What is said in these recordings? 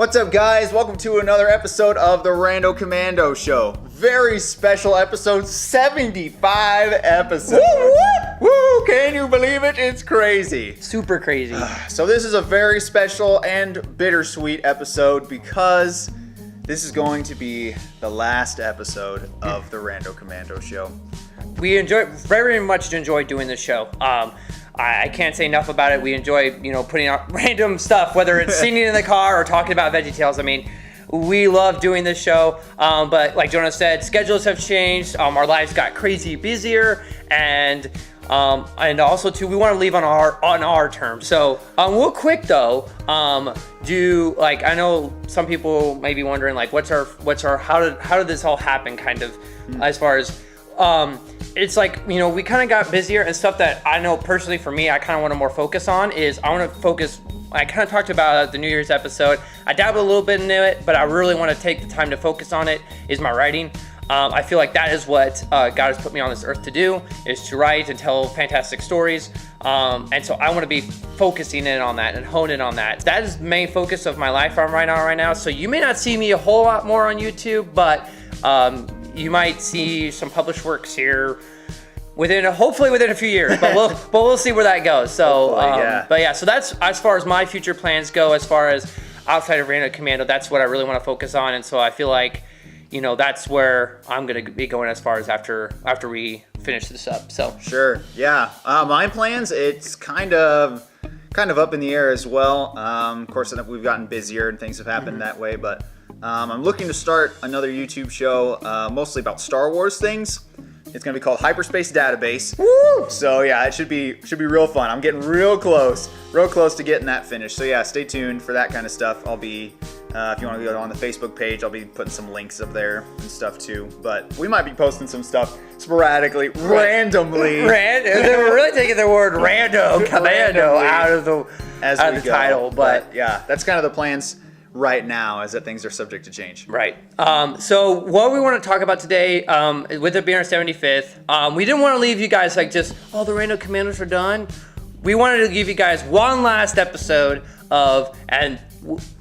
What's up, guys? Welcome to another episode of the Rando Commando Show. Very special episode, 75 episodes. Woo! Can you believe it? It's crazy. Super crazy. So this is a very special and bittersweet episode because this is going to be the last episode of the Rando Commando Show. We very much enjoy doing this show. I can't say enough about it. We enjoy, putting out random stuff, whether it's singing in the car or talking about VeggieTales. I mean, we love doing this show. But like Jonah said, schedules have changed. Our lives got crazy busier, and also too, we want to leave on our terms. So real quick though, I know some people may be wondering like, how did this all happen? Kind of, as far as. It's like, we kind of got busier, and stuff that I know personally for me, I kind of want to more focus on is I kind of talked about the New Year's episode. I dabbled a little bit into it, but I really want to take the time to focus on it, is my writing. I feel like that is what God has put me on this earth to do, is to write and tell fantastic stories. And so I want to be focusing in on that and honing on that. That is the main focus of my life right now. So you may not see me a whole lot more on YouTube, but you might see some published works here hopefully within a few years, but we'll see where that goes. So, so that's as far as my future plans go. As far as outside of Rando Commando, that's what I really want to focus on, and so I feel like, that's where I'm gonna be going as far as after we finish this up. So sure, yeah. My plans, it's kind of up in the air as well. Of course, we've gotten busier and things have happened that way, but. I'm looking to start another YouTube show, mostly about Star Wars things. It's gonna be called Hyperspace Database. Woo! So yeah, it should be real fun. I'm getting real close to getting that finished. So yeah, stay tuned for that kind of stuff. I'll be, if you want to go on the Facebook page, I'll be putting some links up there and stuff too. But we might be posting some stuff sporadically, randomly. They're really taking the word Rando Commando out of the title, but yeah, that's kind of the plans. Right now, is that things are subject to change. Right. So what we want to talk about today, with it being our 75th, we didn't want to leave you guys like just, the Rando Commandos are done. We wanted to give you guys one last episode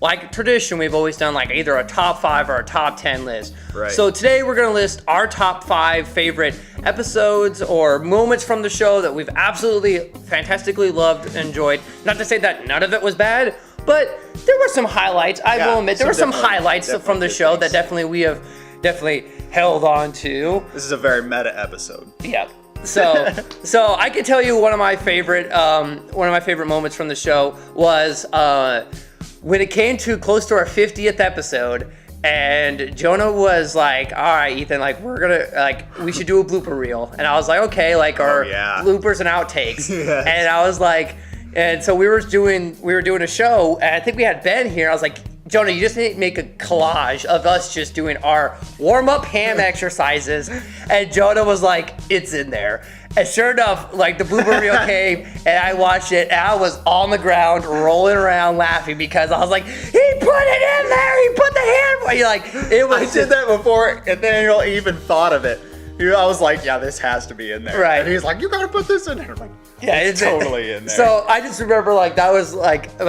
like tradition, we've always done like either a top 5 or a top 10 list. Right. So today we're going to list our top 5 favorite episodes or moments from the show that we've absolutely fantastically loved and enjoyed. Not to say that none of it was bad, but there were some highlights. I will admit, there were some highlights from the show that we have held on to. This is a very meta episode. Yeah. So I can tell you one of my favorite moments from the show was when it came to close to our 50th episode, and Jonah was like, "All right, Ethan, we should do a blooper reel," and I was like, "Okay, bloopers and outtakes," Yes. And I was like. And so we were doing a show, and I think we had Ben here. I was like, Jonah, you just need to make a collage of us just doing our warm-up ham exercises. And Jonah was like, it's in there. And sure enough, like the blooper reel came, and I watched it, and I was on the ground rolling around laughing because I was like, he put it in there. He put the hand. I did that before, and Daniel even thought of it. I was like, yeah, this has to be in there. Right. And he's like, you gotta put this in there. I'm like, yeah, it's totally in there. So I just remember that was like one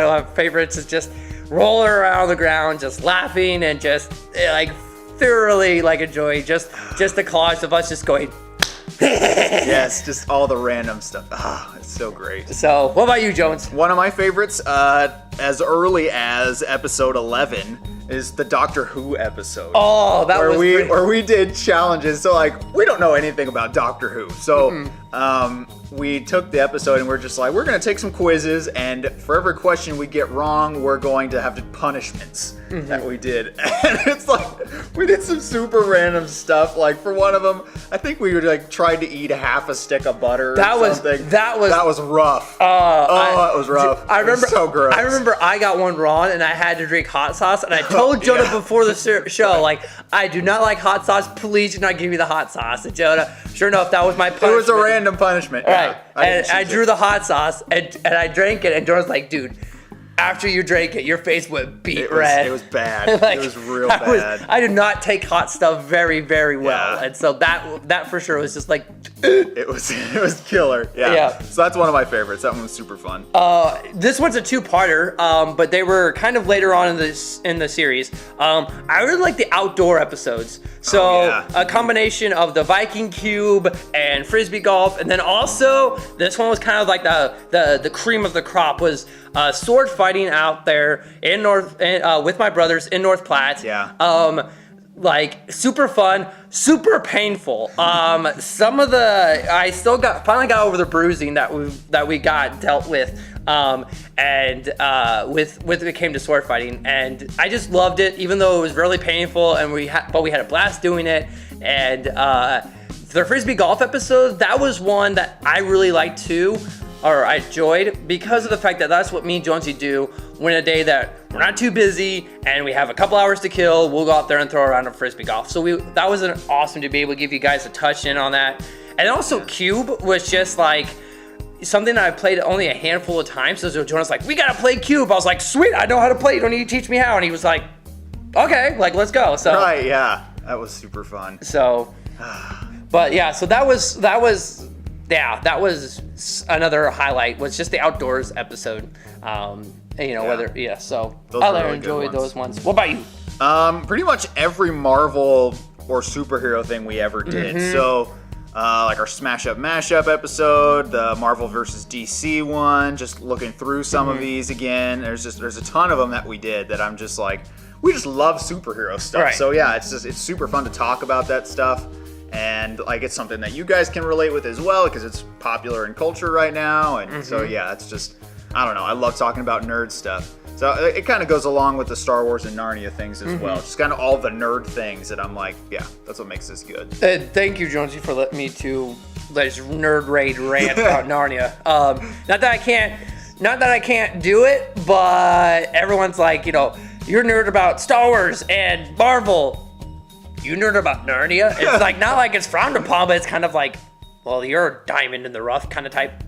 of my favorites is just rolling around on the ground, just laughing and just thoroughly enjoying just the collage of us just going. Yes, just all the random stuff. It's so great. So what about you, Jones? One of my favorites, as early as episode 11, is the Doctor Who episode. Oh, where we did challenges. So we don't know anything about Doctor Who. So we took the episode and we're just like, we're gonna take some quizzes, and for every question we get wrong, we're going to have punishments that we did. And it's we did some super random stuff. Like for one of them, I think we tried to eat half a stick of butter. That was rough. It was rough. I remember, it was so gross. I remember I got one wrong and I had to drink hot sauce, and I told Jonah before the show, I do not like hot sauce. Please do not give me the hot sauce. And Jonah, sure enough, that was my punishment. It was a random punishment. Right. And I drew the hot sauce and I drank it, and Jonah's like, dude, after you drank it, your face went red. It was bad. It was real bad. I did not take hot stuff very, very well. Yeah. And so that for sure was just It was killer. Yeah. So that's one of my favorites. That one was super fun. This one's a two-parter, but they were kind of later on in the series. I really like the outdoor episodes. So a combination of the Viking Cube and Frisbee golf, and then also this one was kind of like the cream of the crop was sword fighting out there in with my brothers in North Platte. Yeah. Like super fun, super painful. Some of I still finally got over the bruising that we got dealt with, and with it came to sword fighting, and I just loved it, even though it was really painful, and we had a blast doing it. And the Frisbee golf episode, that was one that I really liked too, or I enjoyed, because of the fact that that's what me and Jonesy do when a day that we're not too busy and we have a couple hours to kill. We'll go out there and throw around a Frisbee golf. So that was awesome to be able to give you guys a touch in on that. And also Cube was just like something that I played only a handful of times. So Jonah's like, we gotta play Cube. I was like, sweet, I know how to play. You don't need to teach me how. And he was like, okay, like let's go. So right, yeah, that was super fun. So, but yeah, so that was another highlight, was just the outdoors episode. So I enjoyed those ones. What about you? Pretty much every Marvel or superhero thing we ever did. Mm-hmm. So, like our Smash Up Mashup episode, the Marvel versus DC one, just looking through some of these again. There's a ton of them that we did that I'm just like, we just love superhero stuff. Right. So yeah, it's super fun to talk about that stuff. And like it's something that you guys can relate with as well, because it's popular in culture right now. And so yeah, it's just, I don't know, I love talking about nerd stuff. So it kind of goes along with the Star Wars and Narnia things as well. Just kind of all the nerd things that I'm like, yeah, that's what makes this good. Thank you, Jonesy, for letting me to this nerd raid rant about Narnia. Not that I can't do it, but everyone's like, you're a nerd about Star Wars and Marvel. You nerd about Narnia? It's like not like it's frowned upon, but it's kind of like, well, you're a diamond in the rough kind of type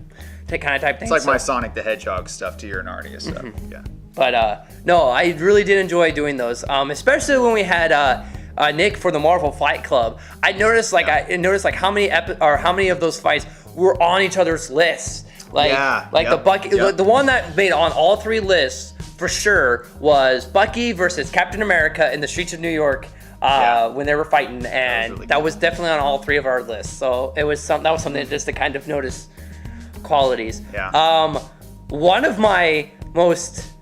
thing. It's like my Sonic the Hedgehog stuff to your Narnia stuff. Yeah. But no, I really did enjoy doing those, especially when we had Nick for the Marvel Fight Club. I noticed how many of those fights were on each other's lists. The Bucky, the one that made on all three lists for sure was Bucky versus Captain America in the streets of New York. When they were fighting, and that was definitely on all three of our lists. So that was something just to kind of notice qualities. Yeah. One of my most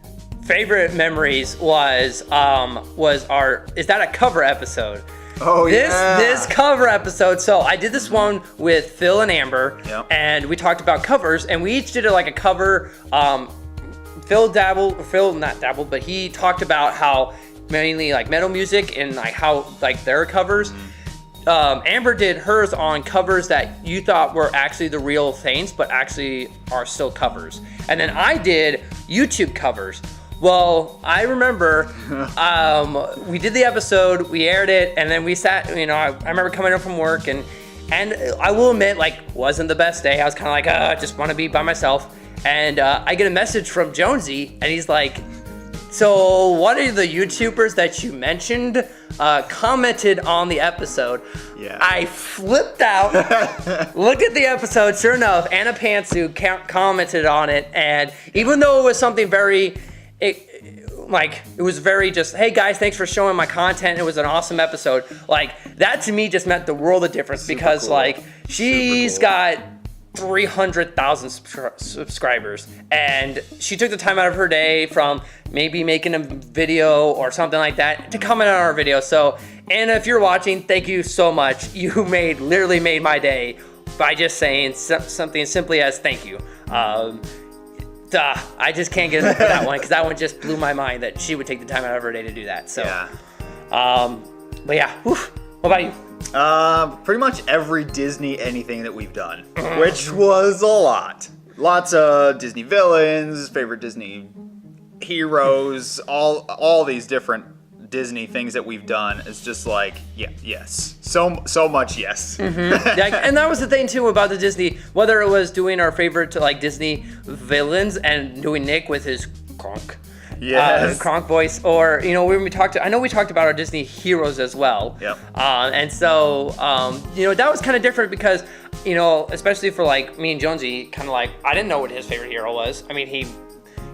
favorite memories was is that a cover episode? Oh, This cover episode. So I did this one with Phil and Amber, and we talked about covers, and we each did like a cover. Phil not dabbled, but he talked about how mainly like metal music and like how like their covers. Amber did hers on covers that you thought were actually the real things, but actually are still covers. And then I did YouTube covers. Well, I remember we did the episode, we aired it, and then we sat, I remember coming home from work, and I will admit, like, wasn't the best day. I was kind of like, I just want to be by myself. And I get a message from Jonesy, and he's like, so one of the YouTubers that you mentioned commented on the episode. Yeah. I flipped out, looked at the episode, sure enough, Anna Pantsu commented on it, and even though it was something it was very just, hey guys, thanks for showing my content, it was an awesome episode, like that to me just meant the world of difference. Super because cool. Like she's got 300,000 subscribers, and she took the time out of her day from maybe making a video or something like that to comment on our video. So Anna, if you're watching, thank you so much. You literally made my day by just saying something simply as thank you. I just can't get enough of that one, because that one just blew my mind that she would take the time out of her day to do that. So yeah. But yeah, what about you? Pretty much every Disney anything that we've done, which was a lot. Lots of Disney villains, favorite Disney heroes, all these different Disney things that we've done. It's just like, yes. So much yes. Yeah, and that was the thing too about the Disney, whether it was doing our favorite like Disney villains and doing Nick with his Kronk. Yes. Kronk voice, or when we talked about our Disney heroes as well. Yep. And so that was kind of different, because you know, especially for like me and Jonesy, kind of like I didn't know what his favorite hero was. I mean, he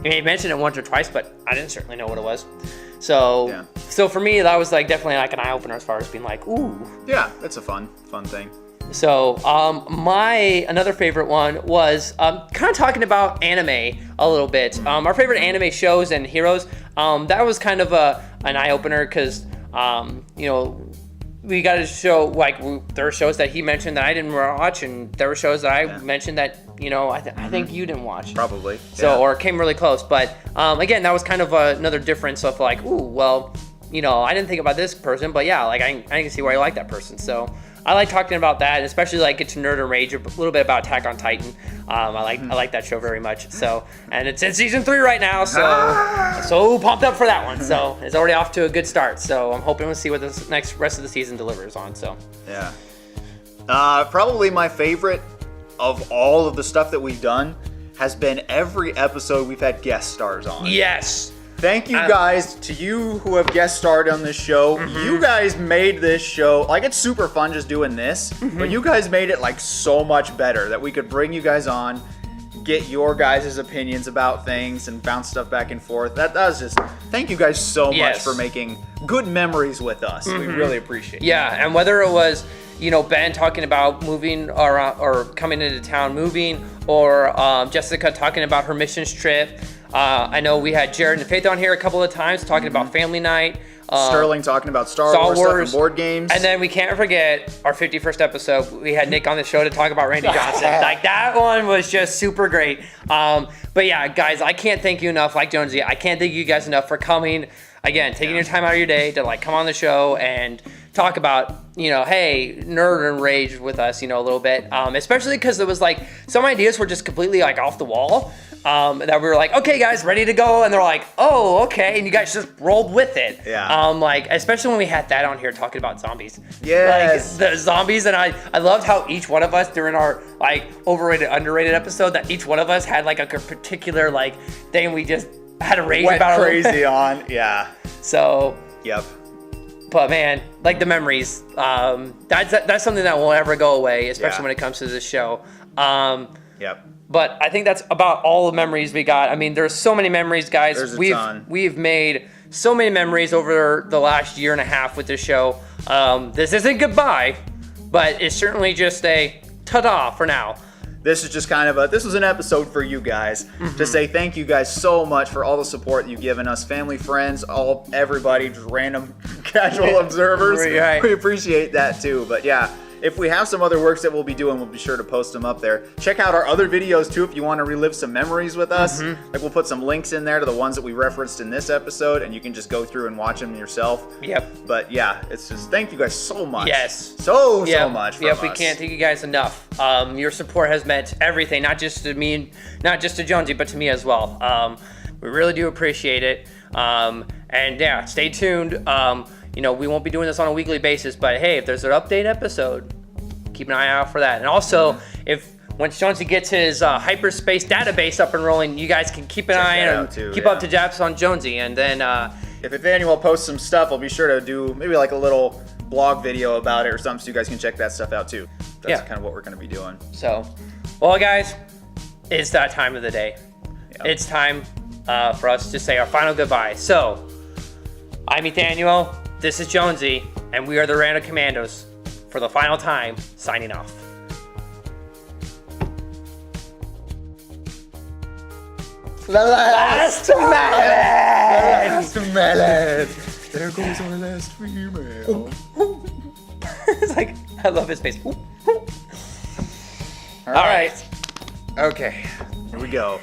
mentioned it once or twice, but I didn't certainly know what it was. So so for me, that was like definitely like an eye opener as far as being like, ooh. Yeah, that's a fun thing. So my another favorite one was kind of talking about anime a little bit. Our favorite anime shows and heroes. That was kind of an eye opener because you know, we got to show like there were shows that he mentioned that I didn't watch, and there were shows that I mentioned that, you know, I think you didn't watch. Probably. So or came really close, but again, that was kind of another difference of like, ooh, well, you know, I didn't think about this person, but yeah, like I can see why you like that person. So I like talking about that, and especially like get to nerd and rage a little bit about Attack on Titan. I like that show very much. So, and it's in season 3 right now, so pumped up for that one. So it's already off to a good start. So I'm hoping we'll see what this rest of the season delivers on. So yeah, probably my favorite of all of the stuff that we've done has been every episode we've had guest stars on. Yes. Thank you guys to you who have guest starred on this show. You guys made this show, like, it's super fun just doing this, but you guys made it like so much better that we could bring you guys on, get your guys' opinions about things and bounce stuff back and forth. That was just, thank you guys so much for making good memories with us. We really appreciate it. Yeah, and whether it was, you know, Ben talking about moving or coming into town moving, or Jessica talking about her missions trip. I know we had Jared and Faith on here a couple of times talking about family night. Sterling talking about Star Wars stuff and board games. And then we can't forget our 51st episode. We had Nick on the show to talk about Randy Johnson. Like, that one was just super great. But yeah, guys, I can't thank you enough. Like Jonesy, I can't thank you guys enough for coming. Again, taking your time out of your day to like come on the show and talk about, you know, hey, nerd and rage with us, you know, a little bit. Especially because it was like some ideas were just completely like off the wall. That we were like, okay, guys, ready to go, and they're like, oh, okay, and you guys just rolled with it. Yeah. Like, especially when we had that on here talking about zombies. Yes. Like the zombies, and I loved how each one of us during our like overrated, underrated episode, that each one of us had like a particular like thing we just had a rage about. Went crazy on. Yeah. So. Yep. But man, like the memories, that's something that won't ever go away, especially when it comes to this show. Yep. But I think that's about all the memories we got. I mean, there's so many memories, guys. There's a ton. We've made so many memories over the last year and a half with this show. This isn't goodbye, but it's certainly just a ta-da for now. This is just kind of this was an episode for you guys to say thank you guys so much for all the support you've given us, family, friends, everybody, just random casual observers. Right. We appreciate that too. But yeah, if we have some other works that we'll be doing, we'll be sure to post them up there. Check out our other videos too if you want to relive some memories with us. Like, we'll put some links in there to the ones that we referenced in this episode, and you can just go through and watch them yourself. Yep. But yeah, it's just thank you guys so much. Yes. So much from us. We can't thank you guys enough. Your support has meant everything, not just to me, not just to Jonesy, but to me as well. We really do appreciate it. And yeah, stay tuned. You know, we won't be doing this on a weekly basis, but hey, if there's an update episode, keep an eye out for that. And also, once Jonesy gets his hyperspace database up and rolling, you guys can keep an eye and keep up to Japs on Jonesy. And then if Ethanuel posts some stuff, I'll be sure to do maybe like a little blog video about it or something, so you guys can check that stuff out too. That's kind of what we're going to be doing. So, well, guys, it's that time of the day. Yep. It's time for us to say our final goodbye. So, I'm Ethanuel. This is Jonesy, and we are the Rando Commandos for the final time, signing off. Last melon! Last melon! There goes our last female. It's like, I love his face. All right. Okay, here we go.